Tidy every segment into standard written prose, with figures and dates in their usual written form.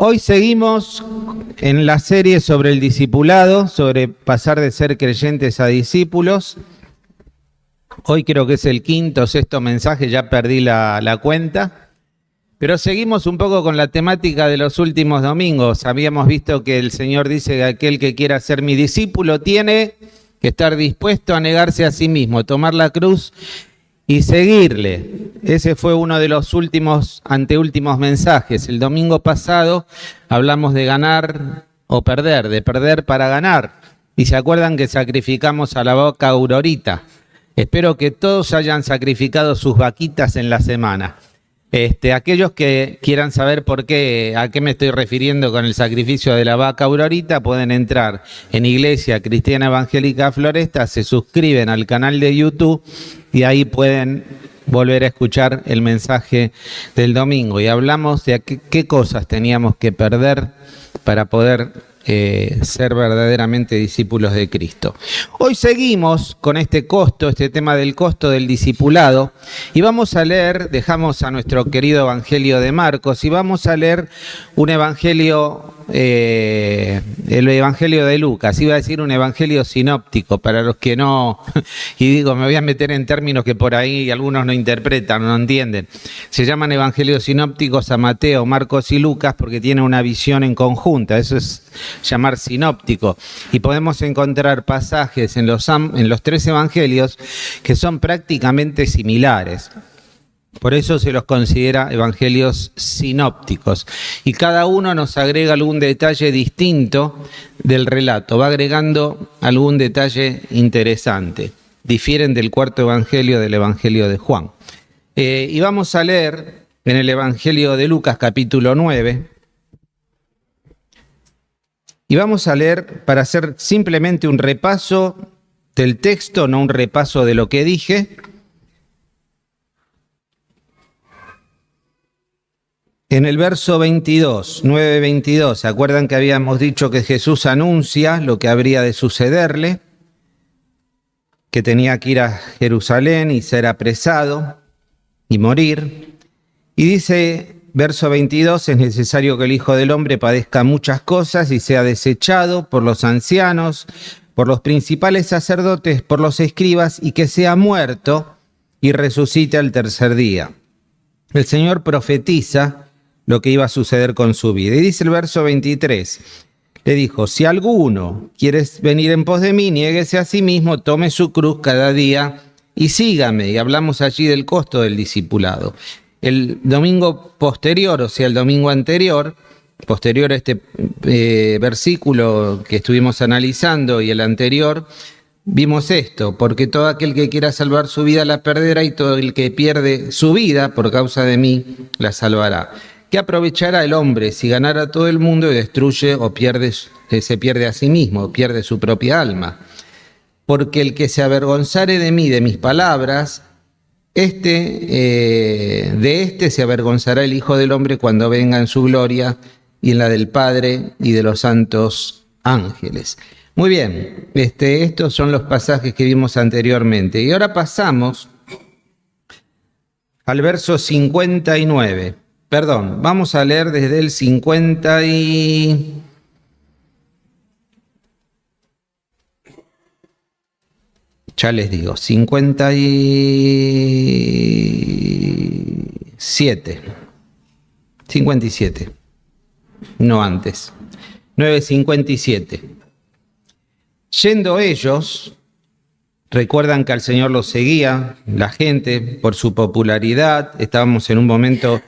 Hoy seguimos en la serie sobre el discipulado, sobre pasar de ser creyentes a discípulos. Hoy creo que es el quinto o sexto mensaje, ya perdí la cuenta. Pero seguimos un poco con la temática de los últimos domingos. Habíamos visto que el Señor dice que aquel que quiera ser mi discípulo tiene que estar dispuesto a negarse a sí mismo, tomar la cruz y seguirle. Ese fue uno de los anteúltimos mensajes. El domingo pasado hablamos de ganar o perder, de perder para ganar. Y se acuerdan que sacrificamos a la vaca Aurorita. Espero que todos hayan sacrificado sus vaquitas en la semana. Aquellos que quieran saber por qué, a qué me estoy refiriendo con el sacrificio de la vaca Aurorita, pueden entrar en Iglesia Cristiana Evangélica Floresta, se suscriben al canal de YouTube y ahí pueden volver a escuchar el mensaje del domingo. Y hablamos de qué cosas teníamos que perder para poder ser verdaderamente discípulos de Cristo. Hoy seguimos con este tema del costo del discipulado, y vamos a leer, dejamos a nuestro querido Evangelio de Marcos, y vamos a leer un evangelio, el Evangelio de Lucas. Iba a decir un evangelio sinóptico, para los que no, y digo, me voy a meter en términos que por ahí algunos no interpretan, no entienden. Se llaman evangelios sinópticos a Mateo, Marcos y Lucas porque tienen una visión en conjunta, eso es llamar sinóptico. Y podemos encontrar pasajes en los tres evangelios que son prácticamente similares. Por eso se los considera evangelios sinópticos. Y cada uno nos agrega algún detalle distinto del relato, va agregando algún detalle interesante. Difieren del cuarto evangelio del evangelio de Juan. Y vamos a leer en el evangelio de Lucas capítulo 9. Y vamos a leer para hacer simplemente un repaso del texto, no un repaso de lo que dije. En el verso 22, 9:22, ¿se acuerdan que habíamos dicho que Jesús anuncia lo que habría de sucederle? Que tenía que ir a Jerusalén y ser apresado y morir. Y dice, verso 22, es necesario que el Hijo del Hombre padezca muchas cosas y sea desechado por los ancianos, por los principales sacerdotes, por los escribas, y que sea muerto y resucite al tercer día. El Señor profetiza lo que iba a suceder con su vida. Y dice el verso 23, le dijo, si alguno quiere venir en pos de mí, niéguese a sí mismo, tome su cruz cada día y sígame. Y hablamos allí del costo del discipulado. El domingo posterior, o sea, el domingo anterior, posterior a este versículo que estuvimos analizando y el anterior, vimos esto, porque todo aquel que quiera salvar su vida la perderá, y todo el que pierde su vida por causa de mí la salvará. ¿Qué aprovechará el hombre si ganara todo el mundo y destruye o se pierde a sí mismo, pierde su propia alma? Porque el que se avergonzare de mí, de mis palabras, de este se avergonzará el Hijo del Hombre cuando venga en su gloria y en la del Padre y de los santos ángeles. Muy bien, estos son los pasajes que vimos anteriormente. Y ahora pasamos al verso 59. Perdón, vamos a leer desde el 50 y... Ya les digo, 57. 57. No antes. 9:57. Yendo ellos, recuerdan que al Señor los seguía la gente por su popularidad. Estábamos en un momento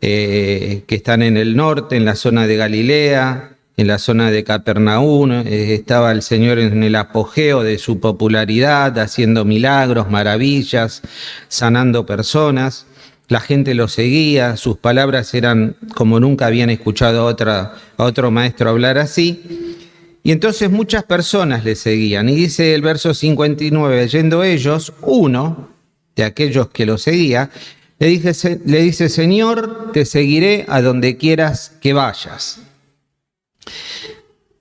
que están en el norte, en la zona de Galilea, en la zona de Capernaum. Estaba el Señor en el apogeo de su popularidad, haciendo milagros, maravillas, sanando personas. La gente lo seguía, sus palabras eran como nunca habían escuchado a otro maestro hablar así. Y entonces muchas personas le seguían. Y dice el verso 59, yendo ellos, uno de aquellos que lo seguía, le dice, Señor, te seguiré a donde quieras que vayas.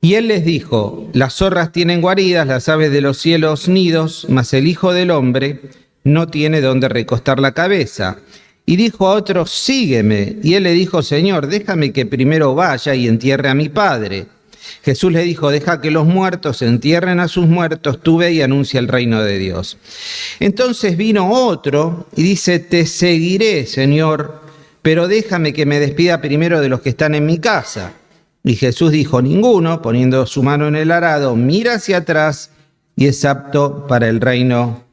Y él les dijo, las zorras tienen guaridas, las aves de los cielos nidos, mas el Hijo del Hombre no tiene donde recostar la cabeza. Y dijo a otro, sígueme. Y él le dijo, Señor, déjame que primero vaya y entierre a mi padre. Jesús le dijo, deja que los muertos entierren a sus muertos, tú ve y anuncia el reino de Dios. Entonces vino otro y dice, te seguiré, Señor, pero déjame que me despida primero de los que están en mi casa. Y Jesús dijo, ninguno, poniendo su mano en el arado, mira hacia atrás y es apto para el reino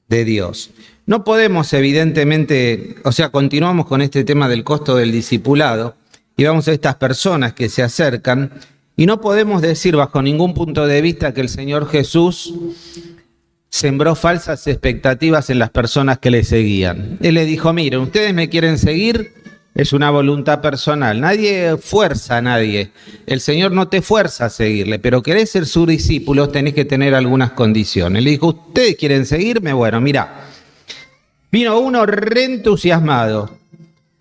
de Dios. No podemos, evidentemente, continuamos con este tema del costo del discipulado y vamos a estas personas que se acercan y no podemos decir bajo ningún punto de vista que el Señor Jesús sembró falsas expectativas en las personas que le seguían. Él le dijo, miren, ustedes me quieren seguir, es una voluntad personal, nadie fuerza a nadie, el Señor no te fuerza a seguirle, pero querés ser sus discípulos, tenés que tener algunas condiciones. Le dijo, ¿ustedes quieren seguirme? Bueno, mirá. Vino uno reentusiasmado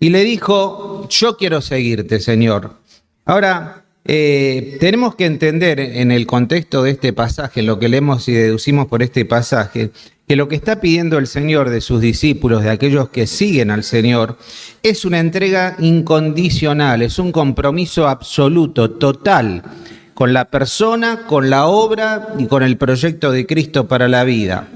y le dijo, yo quiero seguirte, Señor. Ahora, tenemos que entender en el contexto de este pasaje, lo que leemos y deducimos por este pasaje, que lo que está pidiendo el Señor de sus discípulos, de aquellos que siguen al Señor, es una entrega incondicional, es un compromiso absoluto, total, con la persona, con la obra y con el proyecto de Cristo para la vida.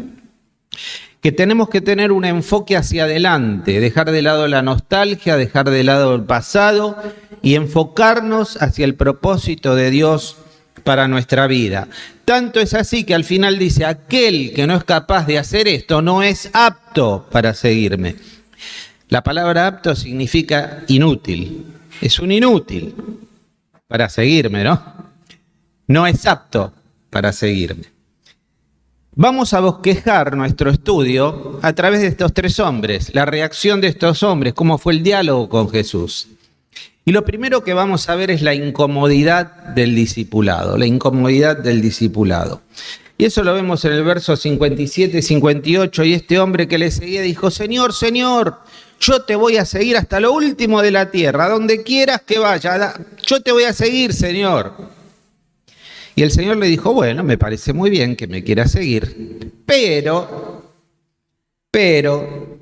Que tenemos que tener un enfoque hacia adelante, dejar de lado la nostalgia, dejar de lado el pasado y enfocarnos hacia el propósito de Dios para nuestra vida. Tanto es así que al final dice, aquel que no es capaz de hacer esto no es apto para seguirme. La palabra apto significa inútil, es un inútil para seguirme, ¿no? No es apto para seguirme. Vamos a bosquejar nuestro estudio a través de estos tres hombres, la reacción de estos hombres, cómo fue el diálogo con Jesús. Y lo primero que vamos a ver es la incomodidad del discipulado, la incomodidad del discipulado. Y eso lo vemos en el verso 57 y 58, y este hombre que le seguía dijo, Señor, Señor, yo te voy a seguir hasta lo último de la tierra, donde quieras que vaya, yo te voy a seguir, Señor. Y el Señor le dijo, bueno, me parece muy bien que me quieras seguir, pero,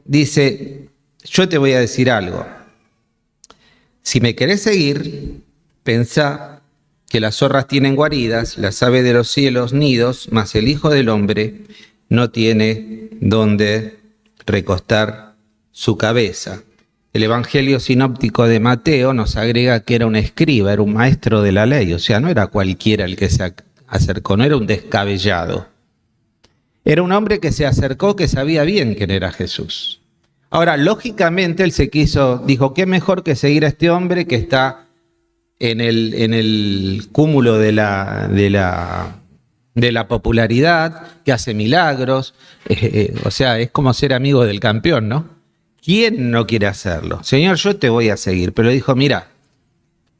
dice, yo te voy a decir algo. Si me querés seguir, pensá que las zorras tienen guaridas, las aves de los cielos nidos, mas el Hijo del Hombre no tiene donde recostar su cabeza. El Evangelio sinóptico de Mateo nos agrega que era un escriba, era un maestro de la ley, o sea, no era cualquiera el que se acercó, no era un descabellado. Era un hombre que se acercó, que sabía bien quién era Jesús. Ahora, lógicamente, él dijo, qué mejor que seguir a este hombre que está en el cúmulo de la popularidad, que hace milagros, o sea, es como ser amigo del campeón, ¿no? ¿Quién no quiere hacerlo? Señor, yo te voy a seguir. Pero dijo, mira,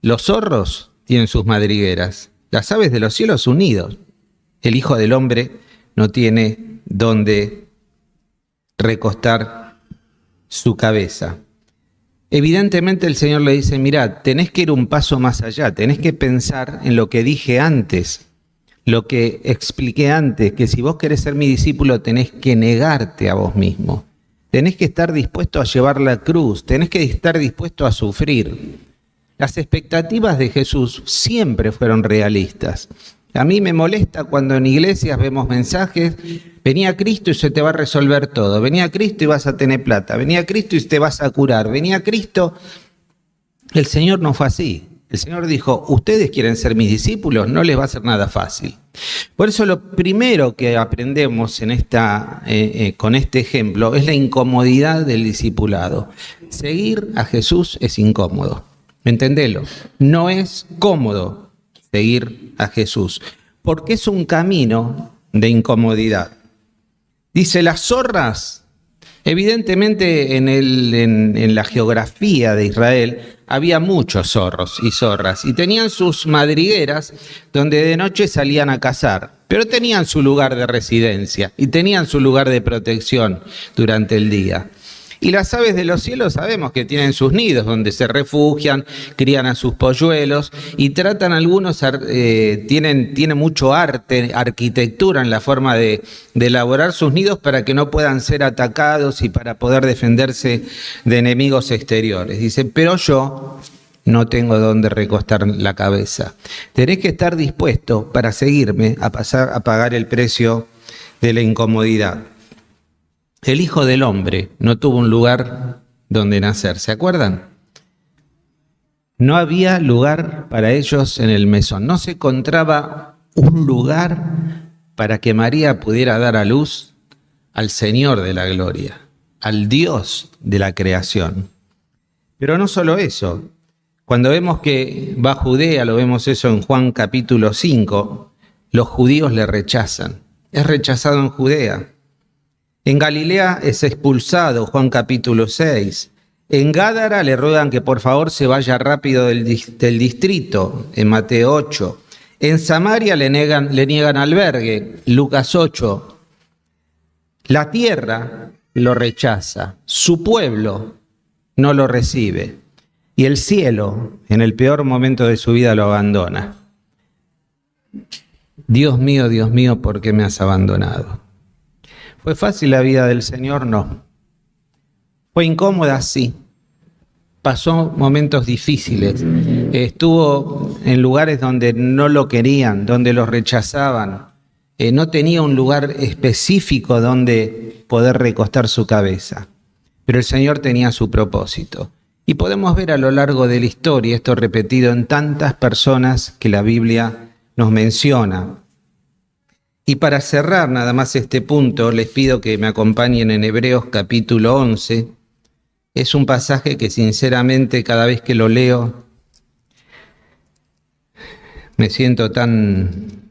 los zorros tienen sus madrigueras, las aves de los cielos unidos. El Hijo del Hombre no tiene donde recostar su cabeza. Evidentemente el Señor le dice, mira, tenés que ir un paso más allá, tenés que pensar en lo que dije antes, lo que expliqué antes, que si vos querés ser mi discípulo tenés que negarte a vos mismo. Tenés que estar dispuesto a llevar la cruz, tenés que estar dispuesto a sufrir. Las expectativas de Jesús siempre fueron realistas. A mí me molesta cuando en iglesias vemos mensajes, venía Cristo y se te va a resolver todo, venía Cristo y vas a tener plata, venía Cristo y te vas a curar, venía Cristo. El Señor no fue así. El Señor dijo, ustedes quieren ser mis discípulos, no les va a ser nada fácil. Por eso lo primero que aprendemos con este ejemplo es la incomodidad del discipulado. Seguir a Jesús es incómodo, entendelo, no es cómodo seguir a Jesús, porque es un camino de incomodidad. Dice, las zorras, evidentemente en la geografía de Israel, había muchos zorros y zorras y tenían sus madrigueras donde de noche salían a cazar, pero tenían su lugar de residencia y tenían su lugar de protección durante el día. Y las aves de los cielos sabemos que tienen sus nidos donde se refugian, crían a sus polluelos y tratan algunos, tienen mucho arte, arquitectura en la forma de elaborar sus nidos para que no puedan ser atacados y para poder defenderse de enemigos exteriores. Dice, pero yo no tengo dónde recostar la cabeza. Tenés que estar dispuesto para seguirme a pagar el precio de la incomodidad. El Hijo del Hombre no tuvo un lugar donde nacer, ¿se acuerdan? No había lugar para ellos en el mesón. No se encontraba un lugar para que María pudiera dar a luz al Señor de la gloria, al Dios de la creación. Pero no solo eso. Cuando vemos que va a Judea, lo vemos eso en Juan capítulo 5, los judíos le rechazan. Es rechazado en Judea. En Galilea es expulsado, Juan capítulo 6. En Gádara le ruegan que por favor se vaya rápido del distrito, en Mateo 8. En Samaria le niegan albergue, Lucas 8. La tierra lo rechaza, su pueblo no lo recibe. Y el cielo, en el peor momento de su vida, lo abandona. Dios mío, ¿por qué me has abandonado? ¿Fue fácil la vida del Señor? No. ¿Fue incómoda? Sí. Pasó momentos difíciles. Estuvo en lugares donde no lo querían, donde lo rechazaban. No tenía un lugar específico donde poder recostar su cabeza. Pero el Señor tenía su propósito. Y podemos ver a lo largo de la historia esto repetido en tantas personas que la Biblia nos menciona. Y para cerrar nada más este punto, les pido que me acompañen en Hebreos capítulo 11. Es un pasaje que sinceramente cada vez que lo leo me siento tan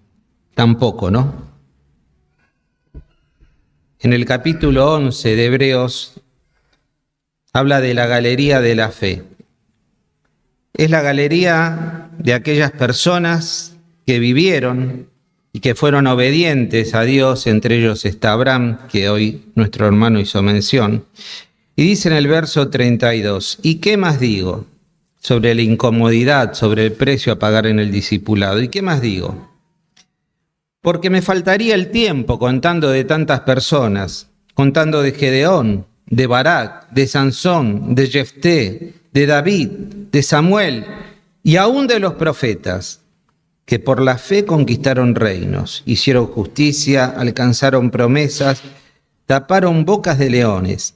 poco, ¿no? En el capítulo 11 de Hebreos habla de la galería de la fe. Es la galería de aquellas personas que vivieron y que fueron obedientes a Dios, entre ellos está Abraham, que hoy nuestro hermano hizo mención. Y dice en el verso 32, ¿y qué más digo sobre la incomodidad, sobre el precio a pagar en el discipulado? ¿Y qué más digo? Porque me faltaría el tiempo contando de tantas personas, contando de Gedeón, de Barak, de Sansón, de Jefté, de David, de Samuel y aún de los profetas, que por la fe conquistaron reinos, hicieron justicia, alcanzaron promesas, taparon bocas de leones,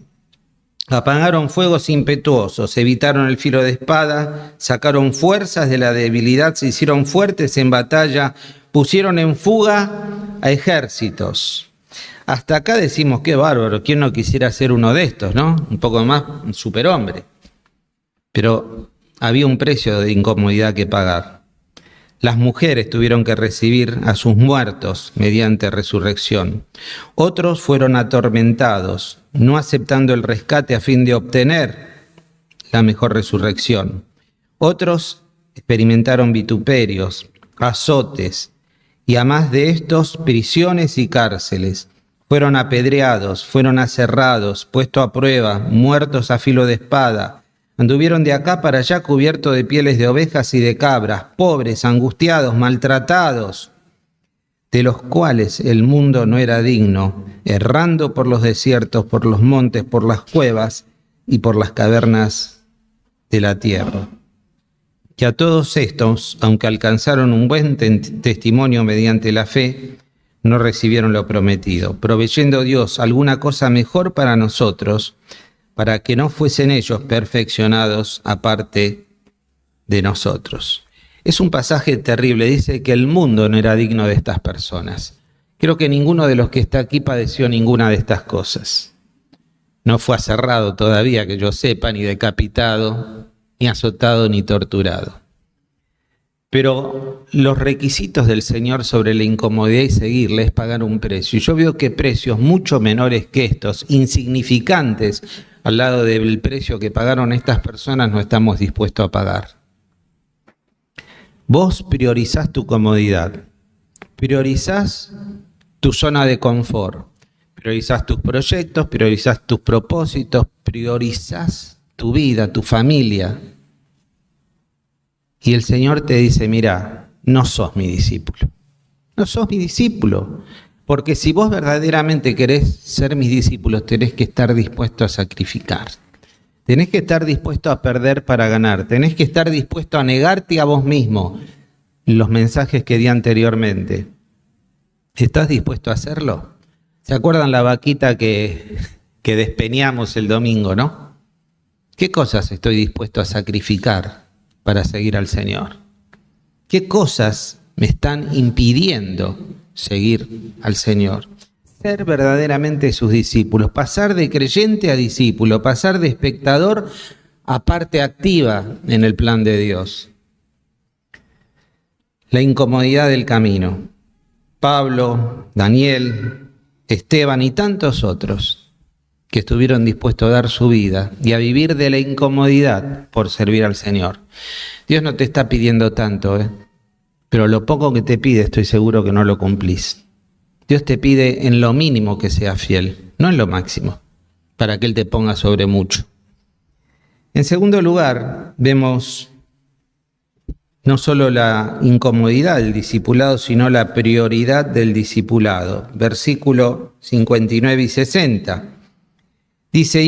apagaron fuegos impetuosos, evitaron el filo de espada, sacaron fuerzas de la debilidad, se hicieron fuertes en batalla, pusieron en fuga a ejércitos. Hasta acá decimos, qué bárbaro, ¿quién no quisiera ser uno de estos, no? Un poco más, un superhombre. Pero había un precio de incomodidad que pagar. Las mujeres tuvieron que recibir a sus muertos mediante resurrección. Otros fueron atormentados, no aceptando el rescate a fin de obtener la mejor resurrección. Otros experimentaron vituperios, azotes, y a más de estos, prisiones y cárceles. Fueron apedreados, fueron aserrados, puestos a prueba, muertos a filo de espada. Anduvieron de acá para allá cubiertos de pieles de ovejas y de cabras, pobres, angustiados, maltratados, de los cuales el mundo no era digno, errando por los desiertos, por los montes, por las cuevas y por las cavernas de la tierra. Que a todos estos, aunque alcanzaron un buen testimonio mediante la fe, no recibieron lo prometido, proveyendo Dios alguna cosa mejor para nosotros, para que no fuesen ellos perfeccionados aparte de nosotros. Es un pasaje terrible, dice que el mundo no era digno de estas personas. Creo que ninguno de los que está aquí padeció ninguna de estas cosas. No fue aserrado todavía, que yo sepa, ni decapitado, ni azotado, ni torturado. Pero los requisitos del Señor sobre la incomodidad y seguirle es pagar un precio. Y yo veo que precios mucho menores que estos, insignificantes, al lado del precio que pagaron estas personas, no estamos dispuestos a pagar. Vos priorizás tu comodidad, priorizás tu zona de confort, priorizás tus proyectos, priorizás tus propósitos, priorizás tu vida, tu familia. Y el Señor te dice, mira, no sos mi discípulo. No sos mi discípulo. Porque si vos verdaderamente querés ser mis discípulos, tenés que estar dispuesto a sacrificar. Tenés que estar dispuesto a perder para ganar. Tenés que estar dispuesto a negarte a vos mismo. Los mensajes que di anteriormente. ¿Estás dispuesto a hacerlo? ¿Se acuerdan la vaquita que despeñamos el domingo, no? ¿Qué cosas estoy dispuesto a sacrificar para seguir al Señor? ¿Qué cosas me están impidiendo seguir al Señor? Ser verdaderamente sus discípulos, pasar de creyente a discípulo, pasar de espectador a parte activa en el plan de Dios. La incomodidad del camino. Pablo, Daniel, Esteban y tantos otros que estuvieron dispuestos a dar su vida y a vivir de la incomodidad por servir al Señor. Dios no te está pidiendo tanto, pero lo poco que te pide estoy seguro que no lo cumplís. Dios te pide en lo mínimo que seas fiel, no en lo máximo, para que Él te ponga sobre mucho. En segundo lugar, vemos no solo la incomodidad del discipulado, sino la prioridad del discipulado. Versículo 59 y 60. Dice, y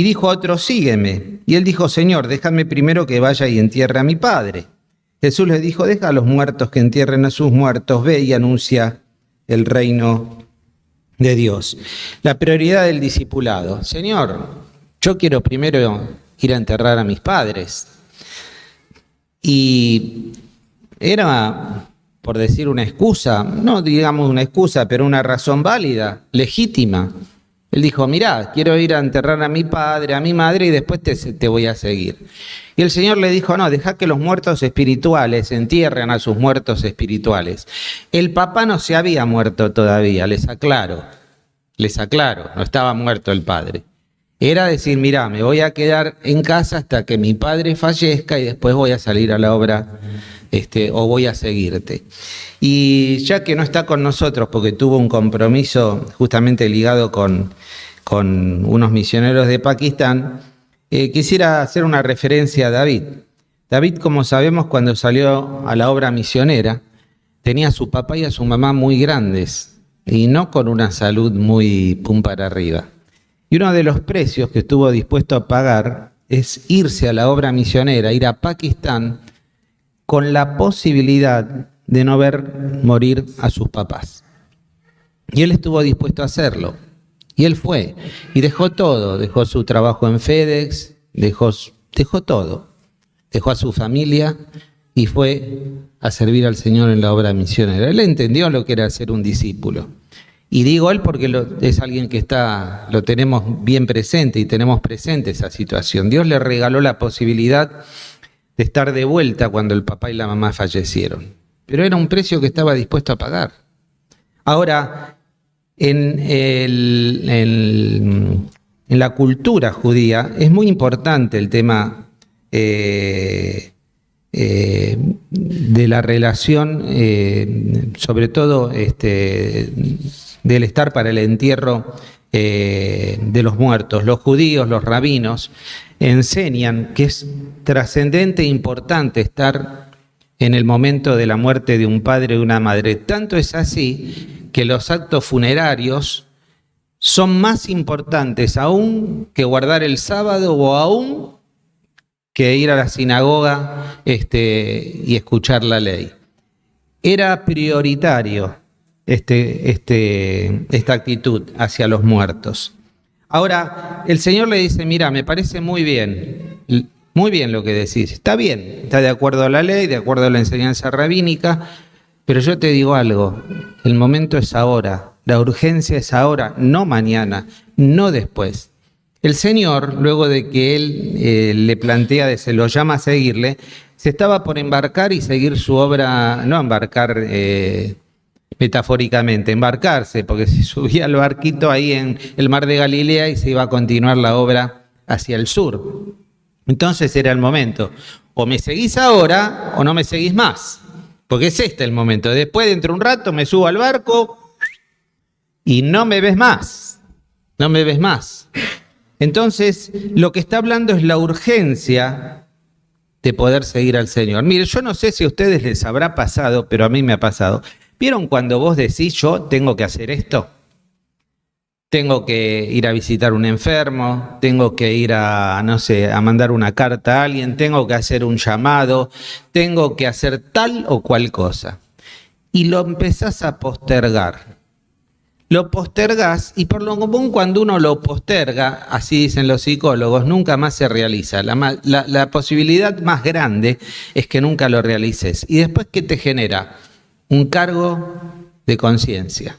dijo a otro, sígueme. Y él dijo, Señor, déjame primero que vaya y entierre a mi padre. Jesús le dijo, deja a los muertos que entierren a sus muertos, ve y anuncia el reino de Dios. La prioridad del discipulado. Señor, yo quiero primero ir a enterrar a mis padres. Y era, por decir una excusa, no digamos una excusa, pero una razón válida, legítima. Él dijo, mirá, quiero ir a enterrar a mi padre, a mi madre y después te voy a seguir. Y el Señor le dijo, no, deja que los muertos espirituales entierren a sus muertos espirituales. El papá no se había muerto todavía, les aclaro, no estaba muerto el padre. Era decir, mirá, me voy a quedar en casa hasta que mi padre fallezca y después voy a salir a la obra o voy a seguirte. Y ya que no está con nosotros porque tuvo un compromiso justamente ligado con unos misioneros de Pakistán, quisiera hacer una referencia a David. David, como sabemos, cuando salió a la obra misionera, tenía a su papá y a su mamá muy grandes y no con una salud muy pum para arriba. Y uno de los precios que estuvo dispuesto a pagar es irse a la obra misionera, ir a Pakistán, con la posibilidad de no ver morir a sus papás. Y él estuvo dispuesto a hacerlo. Y él fue. Y dejó todo. Dejó su trabajo en FedEx, dejó todo. Dejó a su familia y fue a servir al Señor en la obra misionera. Él entendió lo que era ser un discípulo. Y digo él porque es alguien que lo tenemos bien presente y tenemos presente esa situación. Dios le regaló la posibilidad de estar de vuelta cuando el papá y la mamá fallecieron. Pero era un precio que estaba dispuesto a pagar. Ahora, en la cultura judía es muy importante el tema de la relación, sobre todo del estar para el entierro de los muertos. Los judíos, los rabinos, enseñan que es trascendente e importante estar en el momento de la muerte de un padre o una madre. Tanto es así que los actos funerarios son más importantes aún que guardar el sábado o aún que ir a la sinagoga y escuchar la ley. Era prioritario esta actitud hacia los muertos. Ahora, el Señor le dice, mira, me parece muy bien lo que decís. Está bien, está de acuerdo a la ley, de acuerdo a la enseñanza rabínica, pero yo te digo algo, el momento es ahora, la urgencia es ahora, no mañana, no después. El Señor, luego de que Él le plantea, se lo llama a seguirle, se estaba por embarcar y seguir su obra, no embarcar metafóricamente, embarcarse, porque se subía al barquito ahí en el mar de Galilea y se iba a continuar la obra hacia el sur. Entonces era el momento, o me seguís ahora o no me seguís más, porque es el momento. Después, dentro de un rato, me subo al barco y no me ves más, no me ves más. Entonces, lo que está hablando es la urgencia de poder seguir al Señor. Mire, yo no sé si a ustedes les habrá pasado, pero a mí me ha pasado. ¿Vieron cuando vos decís, yo tengo que hacer esto? Tengo que ir a visitar un enfermo, tengo que ir a, no sé, a mandar una carta a alguien, tengo que hacer un llamado, tengo que hacer tal o cual cosa. Y lo empezás a postergar. Lo postergás y por lo común cuando uno lo posterga, así dicen los psicólogos, nunca más se realiza. La posibilidad más grande es que nunca lo realices. ¿Y después qué te genera? Un cargo de conciencia.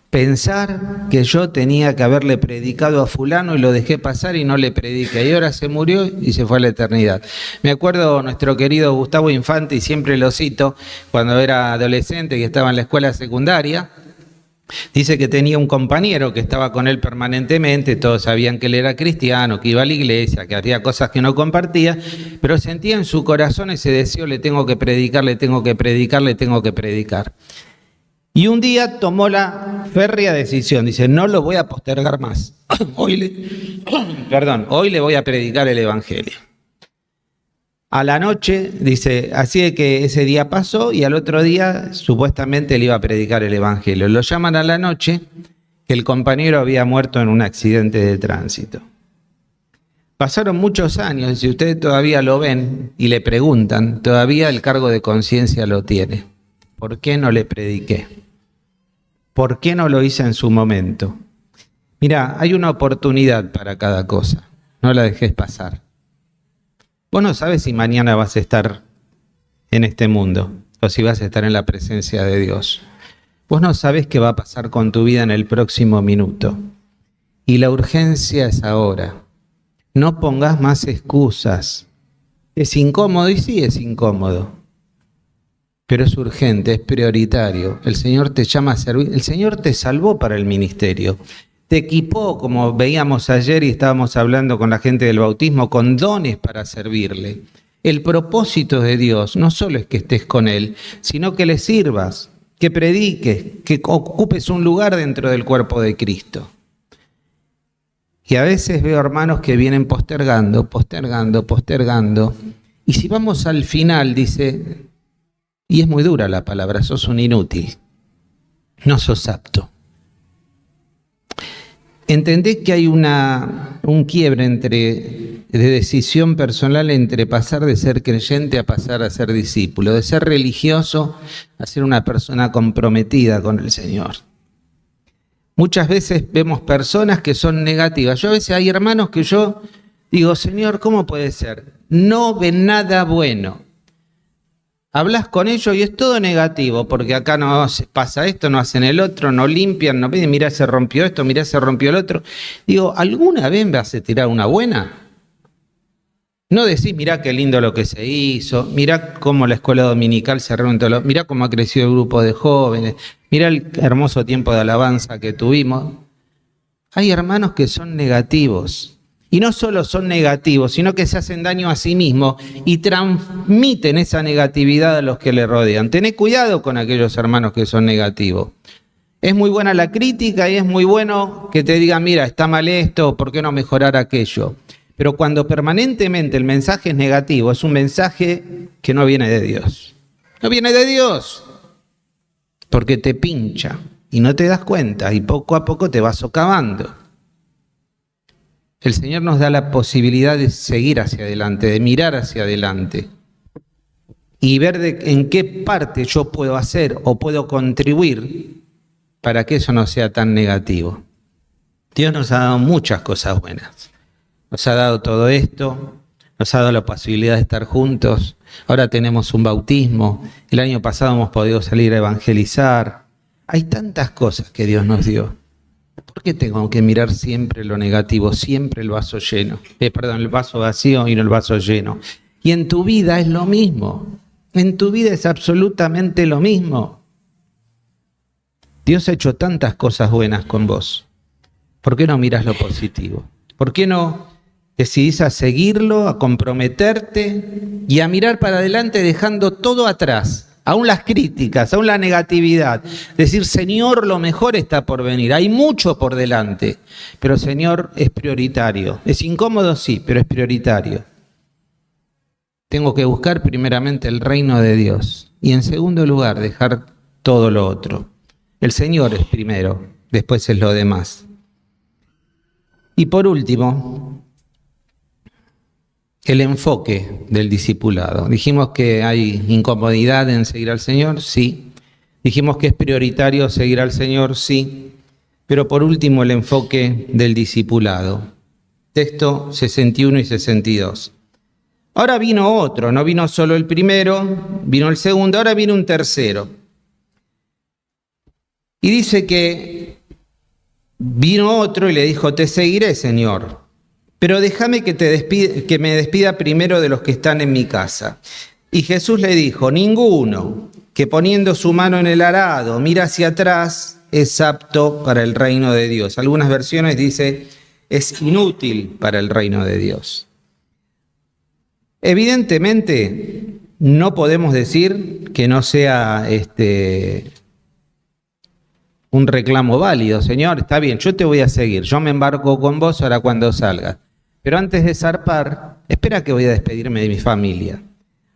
Pensar que yo tenía que haberle predicado a fulano y lo dejé pasar y no le prediqué. Y ahora se murió y se fue a la eternidad. Me acuerdo nuestro querido Gustavo Infante, y siempre lo cito, cuando era adolescente y estaba en la escuela secundaria, dice que tenía un compañero que estaba con él permanentemente, todos sabían que él era cristiano, que iba a la iglesia, que hacía cosas que no compartía, pero sentía en su corazón ese deseo, le tengo que predicar, le tengo que predicar, le tengo que predicar. Y un día tomó la férrea decisión, dice, no lo voy a postergar más, hoy le voy a predicar el Evangelio. A la noche, dice, así de que ese día pasó y al otro día supuestamente le iba a predicar el Evangelio. Lo llaman a la noche que el compañero había muerto en un accidente de tránsito. Pasaron muchos años y si ustedes todavía lo ven y le preguntan, todavía el cargo de conciencia lo tiene. ¿Por qué no le prediqué? ¿Por qué no lo hice en su momento? Mirá, hay una oportunidad para cada cosa, no la dejes pasar. Vos no sabes si mañana vas a estar en este mundo o si vas a estar en la presencia de Dios. Vos no sabés qué va a pasar con tu vida en el próximo minuto. Y la urgencia es ahora. No pongas más excusas. Es incómodo y sí es incómodo. Pero es urgente, es prioritario. El Señor te llama a servir. El Señor te salvó para el ministerio. Te equipó, como veíamos ayer y estábamos hablando con la gente del bautismo, con dones para servirle. El propósito de Dios no solo es que estés con Él, sino que le sirvas, que prediques, que ocupes un lugar dentro del cuerpo de Cristo. Y a veces veo hermanos que vienen postergando. Y si vamos al final, dice, y es muy dura la palabra, sos un inútil, no sos apto. Entendé que hay un quiebre de decisión personal entre pasar de ser creyente a pasar a ser discípulo, de ser religioso a ser una persona comprometida con el Señor. Muchas veces vemos personas que son negativas. Yo a veces hay hermanos que yo digo, Señor, ¿cómo puede ser? No ven nada bueno. Hablas con ellos y es todo negativo, porque acá no pasa esto, no hacen el otro, no limpian, no piden, mirá se rompió esto, mirá se rompió el otro. Digo, ¿alguna vez me vas a tirar una buena? No decís, mirá qué lindo lo que se hizo, mirá cómo la escuela dominical se reúne, mirá cómo ha crecido el grupo de jóvenes, mirá el hermoso tiempo de alabanza que tuvimos. Hay hermanos que son negativos. Y no solo son negativos, sino que se hacen daño a sí mismos y transmiten esa negatividad a los que le rodean. Tené cuidado con aquellos hermanos que son negativos. Es muy buena la crítica y es muy bueno que te digan, mira, está mal esto, ¿por qué no mejorar aquello? Pero cuando permanentemente el mensaje es negativo, es un mensaje que no viene de Dios. No viene de Dios, porque te pincha y no te das cuenta y poco a poco te vas socavando. El Señor nos da la posibilidad de seguir hacia adelante, de mirar hacia adelante y ver en qué parte yo puedo hacer o puedo contribuir para que eso no sea tan negativo. Dios nos ha dado muchas cosas buenas. Nos ha dado todo esto, nos ha dado la posibilidad de estar juntos. Ahora tenemos un bautismo. El año pasado hemos podido salir a evangelizar. Hay tantas cosas que Dios nos dio. ¿Por qué tengo que mirar siempre lo negativo, siempre el vaso lleno? El vaso vacío y no el vaso lleno. Y en tu vida es lo mismo. En tu vida es absolutamente lo mismo. Dios ha hecho tantas cosas buenas con vos. ¿Por qué no miras lo positivo? ¿Por qué no decidís a seguirlo, a comprometerte y a mirar para adelante dejando todo atrás? aún las críticas, aún la negatividad. Decir, Señor, lo mejor está por venir, hay mucho por delante, pero Señor, es prioritario. Es incómodo, sí, pero es prioritario. Tengo que buscar primeramente el reino de Dios y en segundo lugar dejar todo lo otro. El Señor es primero, después es lo demás. Y por último, el enfoque del discipulado. Dijimos que hay incomodidad en seguir al Señor, sí. Dijimos que es prioritario seguir al Señor, sí. Pero por último, el enfoque del discipulado. Texto 61 y 62. Ahora vino otro, no vino solo el primero, vino el segundo, ahora vino un tercero. Y dice que vino otro y le dijo, te seguiré, Señor, pero déjame que me despida primero de los que están en mi casa. Y Jesús le dijo, ninguno que poniendo su mano en el arado mira hacia atrás es apto para el reino de Dios. Algunas versiones dice, es inútil para el reino de Dios. Evidentemente, no podemos decir que no sea un reclamo válido. Señor, está bien, yo te voy a seguir, yo me embarco con vos ahora cuando salgas. Pero antes de zarpar, espera que voy a despedirme de mi familia.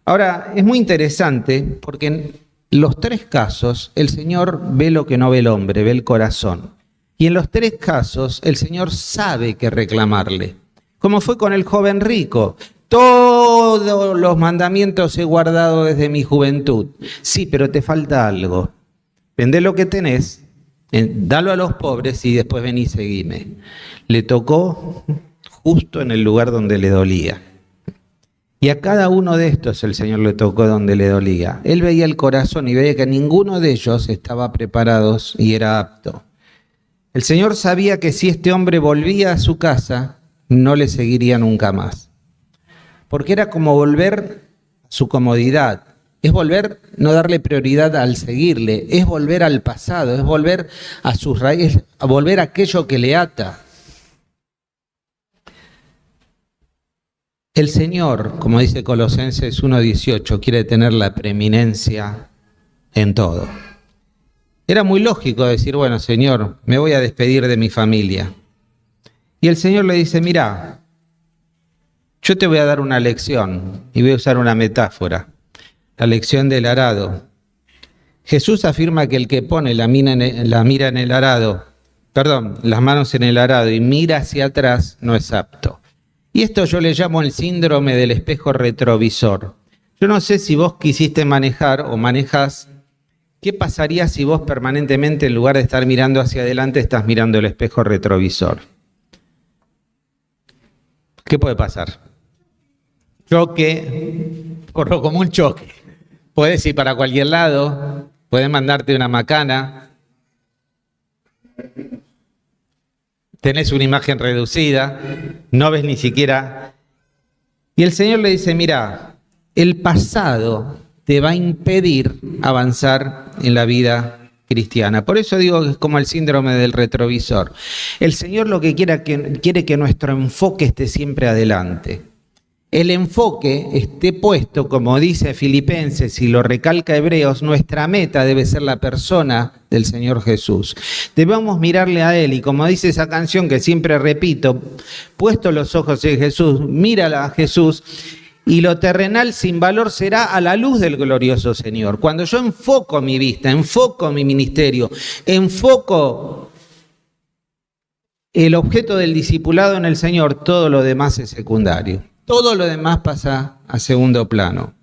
Ahora, es muy interesante porque en los tres casos el Señor ve lo que no ve el hombre, ve el corazón. Y en los tres casos el Señor sabe qué reclamarle. Como fue con el joven rico. Todos los mandamientos he guardado desde mi juventud. Sí, pero te falta algo. Vende lo que tenés, dalo a los pobres y después ven y seguime. Le tocó justo en el lugar donde le dolía. Y a cada uno de estos el Señor le tocó donde le dolía. Él veía el corazón y veía que ninguno de ellos estaba preparado y era apto. El Señor sabía que si este hombre volvía a su casa, no le seguiría nunca más. Porque era como volver a su comodidad. Es volver, no darle prioridad al seguirle. Es volver al pasado, es volver a sus raíces, a volver a aquello que le ata. El Señor, como dice Colosenses 1:18, quiere tener la preeminencia en todo. Era muy lógico decir, bueno, Señor, me voy a despedir de mi familia. Y el Señor le dice, mirá, yo te voy a dar una lección y voy a usar una metáfora, la lección del arado. Jesús afirma que el que pone las manos en el arado y mira hacia atrás no es apto. Y esto yo le llamo el síndrome del espejo retrovisor. Yo no sé si vos quisiste manejar o manejás, ¿qué pasaría si vos permanentemente en lugar de estar mirando hacia adelante estás mirando el espejo retrovisor? ¿Qué puede pasar? Choque, corro como un choque. Puedes ir para cualquier lado, puedes mandarte una macana, tenés una imagen reducida, no ves ni siquiera. Y el Señor le dice, mira, el pasado te va a impedir avanzar en la vida cristiana. Por eso digo que es como el síndrome del retrovisor. El Señor lo que quiere que nuestro enfoque esté siempre adelante. El enfoque esté puesto, como dice Filipenses y lo recalca Hebreos, nuestra meta debe ser la persona del Señor Jesús. Debemos mirarle a Él y como dice esa canción que siempre repito, puesto los ojos en Jesús, mírala a Jesús y lo terrenal sin valor será a la luz del glorioso Señor. Cuando yo enfoco mi vista, enfoco mi ministerio, enfoco el objeto del discipulado en el Señor, todo lo demás es secundario. Todo lo demás pasa a segundo plano.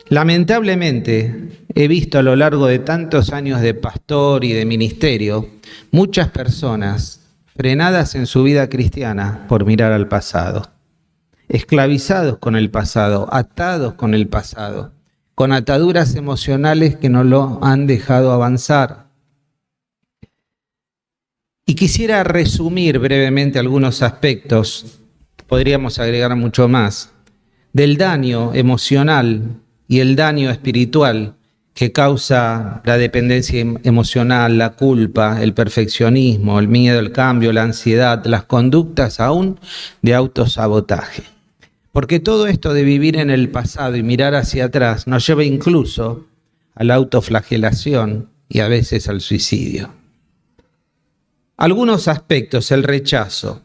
Lamentablemente, he visto a lo largo de tantos años de pastor y de ministerio, muchas personas frenadas en su vida cristiana por mirar al pasado, esclavizados con el pasado, atados con el pasado, con ataduras emocionales que no lo han dejado avanzar. Y quisiera resumir brevemente algunos aspectos, podríamos agregar mucho más, del daño emocional y el daño espiritual que causa la dependencia emocional, la culpa, el perfeccionismo, el miedo al cambio, la ansiedad, las conductas aún de autosabotaje. Porque todo esto de vivir en el pasado y mirar hacia atrás nos lleva incluso a la autoflagelación y a veces al suicidio. Algunos aspectos, el rechazo,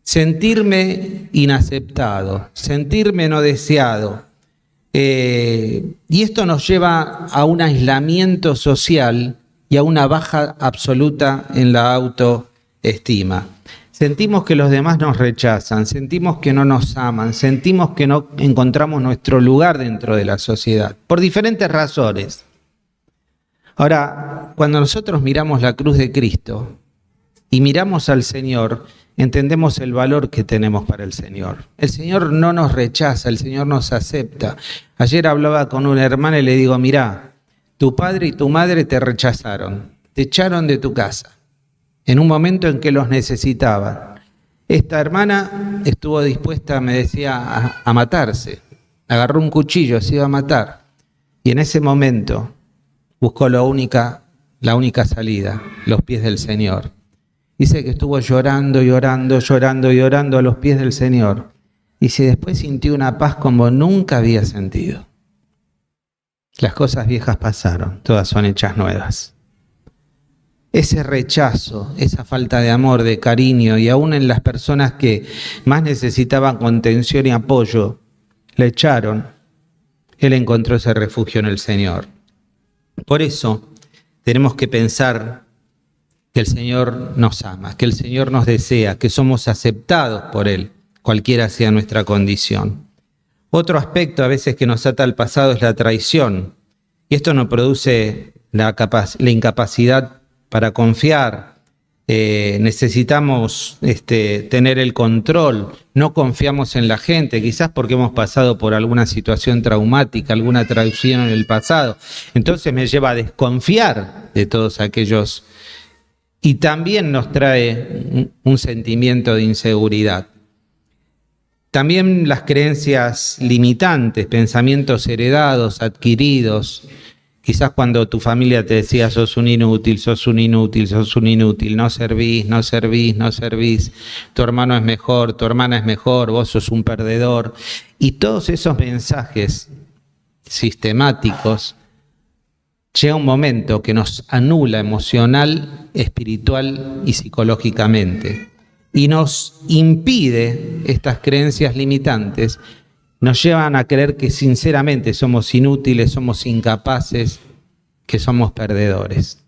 sentirme inaceptado, sentirme no deseado, y esto nos lleva a un aislamiento social y a una baja absoluta en la autoestima. Sentimos que los demás nos rechazan, sentimos que no nos aman, sentimos que no encontramos nuestro lugar dentro de la sociedad, por diferentes razones. Ahora, cuando nosotros miramos la cruz de Cristo y miramos al Señor, entendemos el valor que tenemos para el Señor. El Señor no nos rechaza, el Señor nos acepta. Ayer hablaba con una hermana y le digo, mirá, tu padre y tu madre te rechazaron, te echaron de tu casa en un momento en que los necesitaban. Esta hermana estuvo dispuesta, me decía, a matarse. Agarró un cuchillo, se iba a matar. Y en ese momento buscó la única salida, los pies del Señor. Dice que estuvo llorando a los pies del Señor. Y si después sintió una paz como nunca había sentido. Las cosas viejas pasaron, todas son hechas nuevas. Ese rechazo, esa falta de amor, de cariño, y aún en las personas que más necesitaban contención y apoyo, le echaron. Él encontró ese refugio en el Señor. Por eso tenemos que pensar que el Señor nos ama, que el Señor nos desea, que somos aceptados por Él, cualquiera sea nuestra condición. Otro aspecto a veces que nos ata al pasado es la traición. Y esto nos produce la incapacidad para confiar. Necesitamos tener el control. No confiamos en la gente, quizás porque hemos pasado por alguna situación traumática, alguna traición en el pasado. Entonces me lleva a desconfiar de todos aquellos. Y también nos trae un sentimiento de inseguridad. También las creencias limitantes, pensamientos heredados, adquiridos. Quizás cuando tu familia te decía sos un inútil, no servís, tu hermano es mejor, tu hermana es mejor, vos sos un perdedor. Y todos esos mensajes sistemáticos, llega un momento que nos anula emocional, espiritual y psicológicamente. Y nos impide, estas creencias limitantes, nos llevan a creer que sinceramente somos inútiles, somos incapaces, que somos perdedores.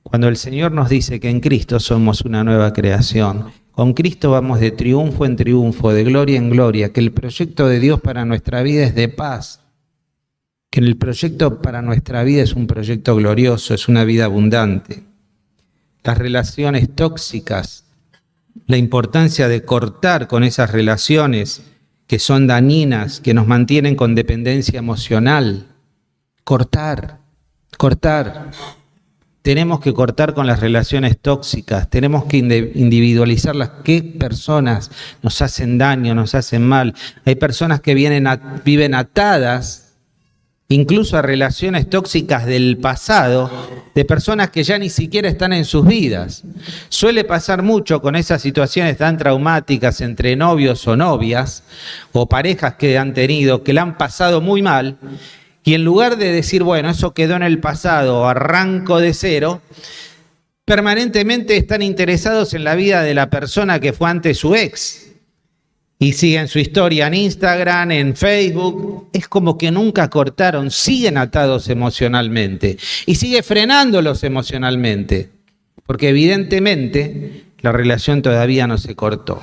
Cuando el Señor nos dice que en Cristo somos una nueva creación, con Cristo vamos de triunfo en triunfo, de gloria en gloria, que el proyecto de Dios para nuestra vida es de paz, que el proyecto para nuestra vida es un proyecto glorioso, es una vida abundante. Las relaciones tóxicas, la importancia de cortar con esas relaciones que son dañinas, que nos mantienen con dependencia emocional. Cortar. Tenemos que cortar con las relaciones tóxicas, tenemos que individualizarlas. ¿Qué personas nos hacen daño, nos hacen mal? Hay personas que viven atadas incluso a relaciones tóxicas del pasado, de personas que ya ni siquiera están en sus vidas. Suele pasar mucho con esas situaciones tan traumáticas entre novios o novias, o parejas que han tenido, que la han pasado muy mal, y en lugar de decir, bueno, eso quedó en el pasado, arranco de cero, permanentemente están interesados en la vida de la persona que fue antes su ex. Y siguen su historia en Instagram, en Facebook. Es como que nunca cortaron, siguen atados emocionalmente. Y sigue frenándolos emocionalmente. Porque evidentemente la relación todavía no se cortó.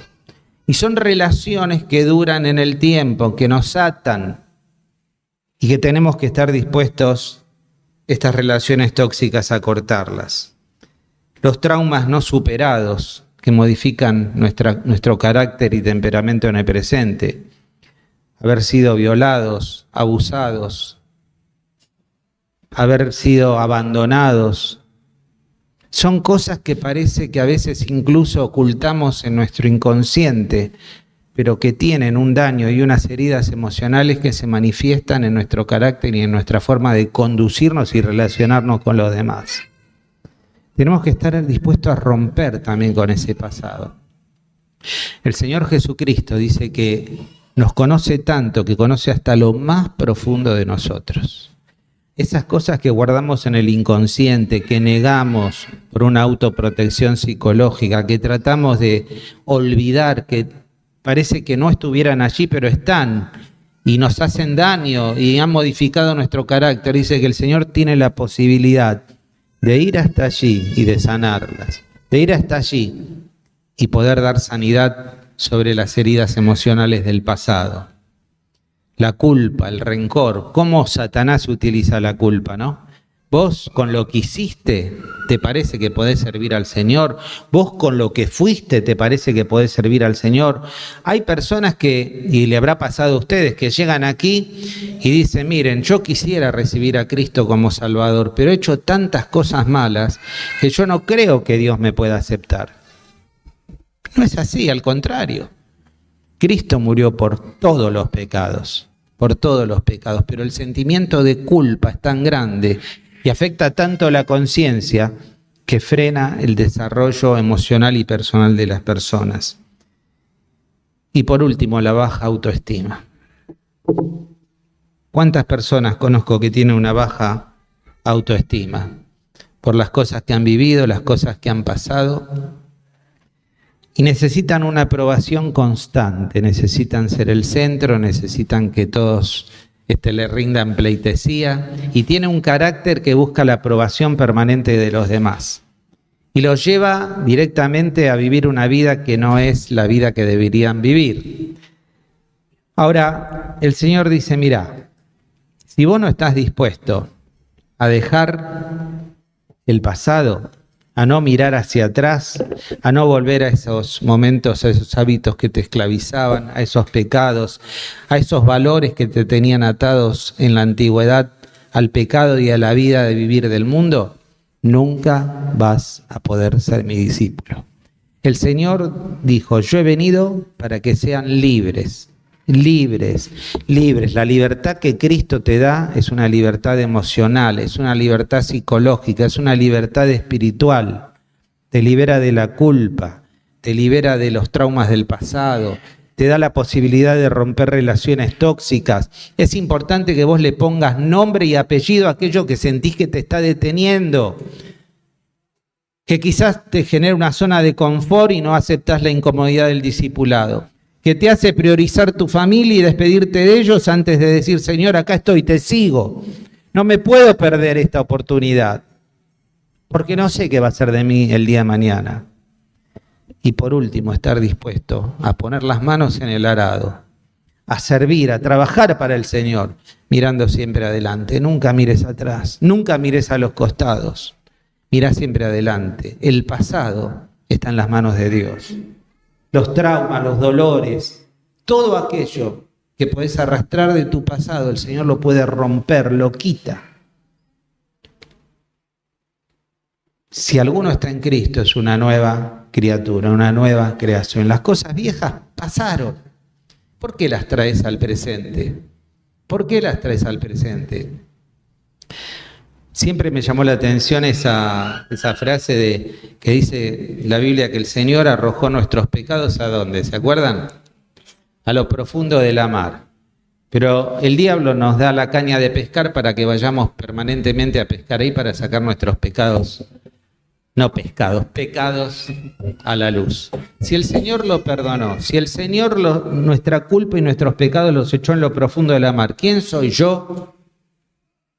Y son relaciones que duran en el tiempo, que nos atan. Y que tenemos que estar dispuestos, estas relaciones tóxicas, a cortarlas. Los traumas no superados, que modifican nuestro carácter y temperamento en el presente. Haber sido violados, abusados, haber sido abandonados. Son cosas que parece que a veces incluso ocultamos en nuestro inconsciente, pero que tienen un daño y unas heridas emocionales que se manifiestan en nuestro carácter y en nuestra forma de conducirnos y relacionarnos con los demás. Tenemos que estar dispuestos a romper también con ese pasado. El Señor Jesucristo dice que nos conoce tanto que conoce hasta lo más profundo de nosotros. Esas cosas que guardamos en el inconsciente, que negamos por una autoprotección psicológica, que tratamos de olvidar, que parece que no estuvieran allí, pero están y nos hacen daño y han modificado nuestro carácter. Dice que el Señor tiene la posibilidad de ir hasta allí y de sanarlas, de ir hasta allí y poder dar sanidad sobre las heridas emocionales del pasado. La culpa, el rencor, cómo Satanás utiliza la culpa, ¿no? Vos con lo que hiciste te parece que podés servir al Señor, vos con lo que fuiste te parece que podés servir al Señor. Hay personas que, y le habrá pasado a ustedes, que llegan aquí y dicen, miren, yo quisiera recibir a Cristo como Salvador, pero he hecho tantas cosas malas que yo no creo que Dios me pueda aceptar. No es así, al contrario. Cristo murió por todos los pecados, pero el sentimiento de culpa es tan grande y afecta tanto la conciencia que frena el desarrollo emocional y personal de las personas. Y por último, la baja autoestima. ¿Cuántas personas conozco que tienen una baja autoestima? Por las cosas que han vivido, las cosas que han pasado. Y necesitan una aprobación constante, necesitan ser el centro, necesitan que todos le rindan pleitesía y tiene un carácter que busca la aprobación permanente de los demás. Y los lleva directamente a vivir una vida que no es la vida que deberían vivir. Ahora, el Señor dice, mirá, si vos no estás dispuesto a dejar el pasado, a no mirar hacia atrás, a no volver a esos momentos, a esos hábitos que te esclavizaban, a esos pecados, a esos valores que te tenían atados en la antigüedad al pecado y a la vida de vivir del mundo, nunca vas a poder ser mi discípulo. El Señor dijo, yo he venido para que sean libres. Libres. La libertad que Cristo te da es una libertad emocional, es una libertad psicológica, es una libertad espiritual. Te libera de la culpa, te libera de los traumas del pasado, te da la posibilidad de romper relaciones tóxicas. Es importante que vos le pongas nombre y apellido a aquello que sentís que te está deteniendo, que quizás te genera una zona de confort y no aceptás la incomodidad del discipulado, que te hace priorizar tu familia y despedirte de ellos antes de decir, Señor, acá estoy, te sigo. No me puedo perder esta oportunidad, porque no sé qué va a ser de mí el día de mañana. Y por último, estar dispuesto a poner las manos en el arado, a servir, a trabajar para el Señor, mirando siempre adelante. Nunca mires atrás, nunca mires a los costados, mira siempre adelante. El pasado está en las manos de Dios. Los traumas, los dolores, todo aquello que podés arrastrar de tu pasado, el Señor lo puede romper, lo quita. Si alguno está en Cristo, es una nueva criatura, una nueva creación. Las cosas viejas pasaron. ¿Por qué las traes al presente? ¿Por qué las traes al presente? Siempre me llamó la atención esa frase que dice la Biblia que el Señor arrojó nuestros pecados ¿a dónde? ¿Se acuerdan? A lo profundo de la mar. Pero el diablo nos da la caña de pescar para que vayamos permanentemente a pescar ahí para sacar nuestros pecados. No pescados, pecados a la luz. Si el Señor lo perdonó, si el Señor nuestra culpa y nuestros pecados los echó en lo profundo de la mar, ¿quién soy yo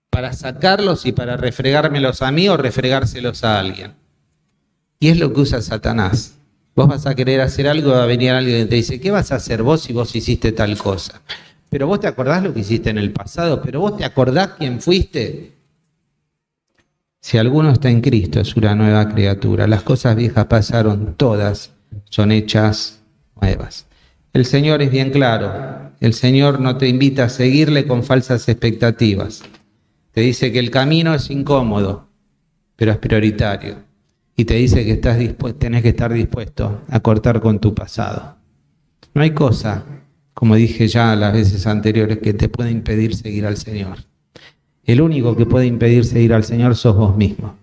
para sacarlos y para refregármelos a mí o refregárselos a alguien? Y es lo que usa Satanás. Vos vas a querer hacer algo, va a venir alguien y te dice, ¿qué vas a hacer vos si vos hiciste tal cosa? Pero vos te acordás lo que hiciste en el pasado, pero vos te acordás quién fuiste. Si alguno está en Cristo, es una nueva criatura. Las cosas viejas pasaron, todas son hechas nuevas. El Señor es bien claro. El Señor no te invita a seguirle con falsas expectativas. Te dice que el camino es incómodo, pero es prioritario. Y te dice que tenés que estar dispuesto a cortar con tu pasado. No hay cosa, como dije ya las veces anteriores, que te pueda impedir seguir al Señor. El único que puede impedir seguir al Señor sos vos mismo.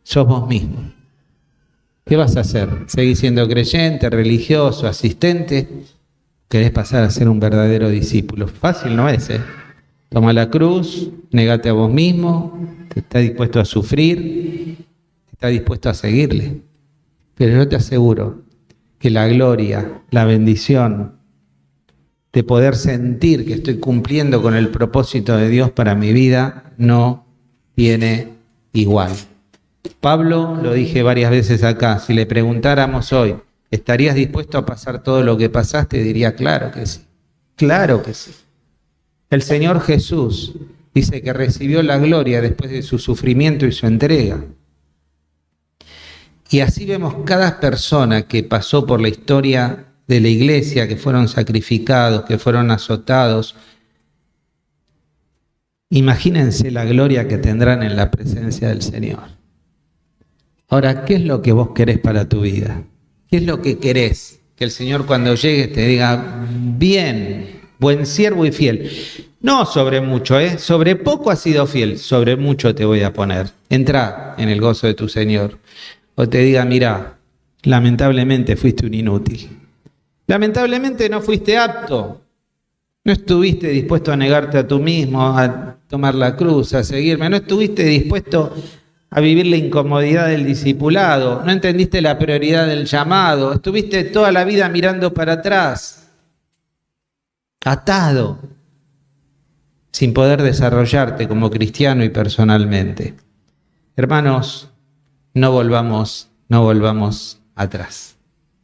Sos vos mismo. ¿Qué vas a hacer? ¿Seguir siendo creyente, religioso, asistente? querés pasar a ser un verdadero discípulo. Fácil no es, ¿eh? Toma la cruz, negate a vos mismo, te estás dispuesto a sufrir, estás dispuesto a seguirle. Pero yo te aseguro que la gloria, la bendición de poder sentir que estoy cumpliendo con el propósito de Dios para mi vida no tiene igual. Pablo, lo dije varias veces acá, si le preguntáramos hoy, ¿estarías dispuesto a pasar todo lo que pasaste? Diría, claro que sí, claro que sí. El Señor Jesús dice que recibió la gloria después de su sufrimiento y su entrega. Y así vemos cada persona que pasó por la historia de la iglesia, que fueron sacrificados, que fueron azotados. Imagínense la gloria que tendrán en la presencia del Señor. Ahora, ¿qué es lo que vos querés para tu vida? ¿Qué es lo que querés? Que el Señor cuando llegue te diga, bien, buen siervo y fiel. No sobre mucho, sobre poco has sido fiel, sobre mucho te voy a poner. Entrá en el gozo de tu Señor. O te diga, mirá, lamentablemente fuiste un inútil. Lamentablemente no fuiste apto. No estuviste dispuesto a negarte a tú mismo, a tomar la cruz, a seguirme. No estuviste dispuesto a vivir la incomodidad del discipulado. No entendiste la prioridad del llamado. Estuviste toda la vida mirando para atrás, atado, sin poder desarrollarte como cristiano y personalmente. Hermanos, no volvamos atrás.